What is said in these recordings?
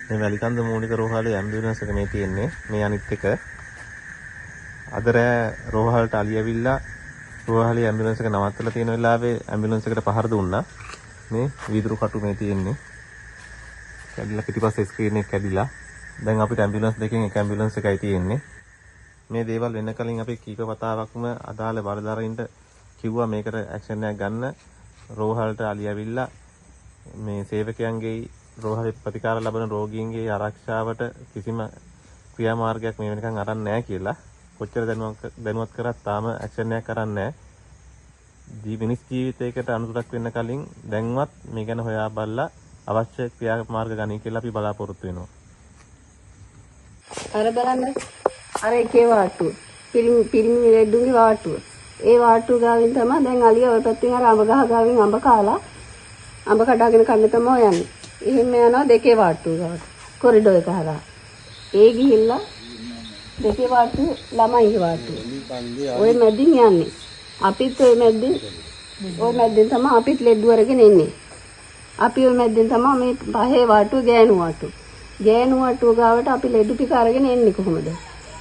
මේ වැලිකන්ද මූලික රෝහලේ ඇම්බියුලන්ස් එක මේ තියෙන්නේ. මේ අනිත් එක. අද රෑ රෝහලට අලි ඇවිල්ලා රෝහලේ ඇම්බියුලන්ස් එක නවත්තලා තියෙන වෙලාවේ ඇම්බියුලන්ස් එකට පහර දුන්නා. මේ වීදුරු කටු මේ තියෙන්නේ. කැඩිලා පිටිපස්සේ ස්ක්‍රීන් එක කැඩිලා. දැන් අපිට ඇම්බියුලන්ස් දෙකෙන් එක ඇම්බියුලන්ස් එකයි තියෙන්නේ. මේ දේවල් වෙන්න කලින් අපි කීප වතාවක්ම අදාළ බලධාරීන්ට කිව්වා මේකට ඇක්ෂන් එකක් ගන්න. රෝහලට අලි ඇවිල්ලා මේ සේවකයන්ගේ රෝහලේ ප්‍රතිකාර ලබන රෝගීන්ගේ ආරක්ෂාවට කිසිම ක්‍රියාමාර්ගයක් මේ වෙනකන් අරන් නැහැ කියලා. කොච්චර දැනුවත් කරත් තාම ඇක්ෂන් එකක් අරන් නැහැ. මිනිස් ජීවිතයකට අනුතරක් වෙන්න කලින් දැන්වත් මේ ගැන හොයා බලලා අවශ්‍ය ක්‍රියාමාර්ග ගනී කියලා අපි බලාපොරොත්තු වෙනවා. අර බලන්න. අර එකේ වාට්ටුව. පිරිමි ලෙඩුගේ වාට්ටුව. ඒ වාට්ටුව ගාවින් තමයි දැන් අලිය ඔය පැත්තෙන් අර අඹ ගහ ගාවින් අඹ කාලා අඹ කඩාගෙන කන්න තමයි යන්නේ. එහෙම යනවා දෙකේ වාට්ටුව ගාවට. කොරිඩෝ එක හරහා. ඒ ගිහිල්ලා දෙකේ වාට්ටුව ළමයිගේ වාට්ටුව. ඔය මැදින් යන්නේ. අපිත් ඔය මැද්දෙන් තමයි අපිත් ලෙඩු අරගෙන එන්නේ. අපි ඔය මැද්දෙන් තමයි මේ පහේ වාට්ටුව ගෑනු වාට්ටුව. ගෑනු වාට්ටුව ගාවට අපි ලෙඩු ටික අරගෙන එන්නේ කොහොමද?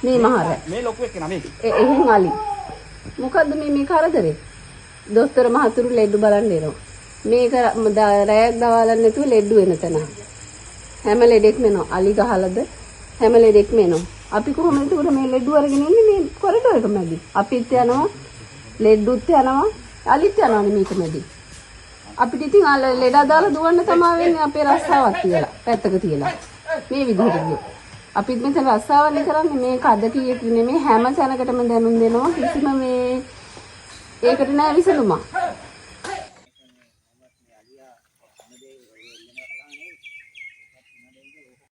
මේ මහර. මේ ලොකු එක්කන මේ. එහෙන් අලි. මොකද්ද මේ කරදරේ? දොස්තර මහතුරු ලෙඩු බලන්න එනවා. මේක රැයක් දවාලන්න නැතුව ලෙඩු වෙන තැන. හැම ලෙඩෙක්ම එනවා. අලි ගහලද හැම ලෙඩෙක්ම එනවා. අපි කොහොමද උර මේ ලෙඩු අරගෙන එන්නේ මේ කොරිඩෝ එක මැදි? අපිත් යනවා ලෙඩුත් යනවා අලිත් යනවා මේක මැදි. අපිට ඉතින් ලෙඩ දාලා දුවන්න තමයි වෙන්නේ අපේ රස්සාවක් කියලා. පැත්තක තියලා. මේ විදිහට ගියෝ. අපිත් මෙතන රස්සාවනේ කරන්නේ මේ කඩකියෙක නෙමෙයි හැම තැනකටම දැනුම් දෙනවා කිසිම මේ ඒකට නෑ විසඳුමක්.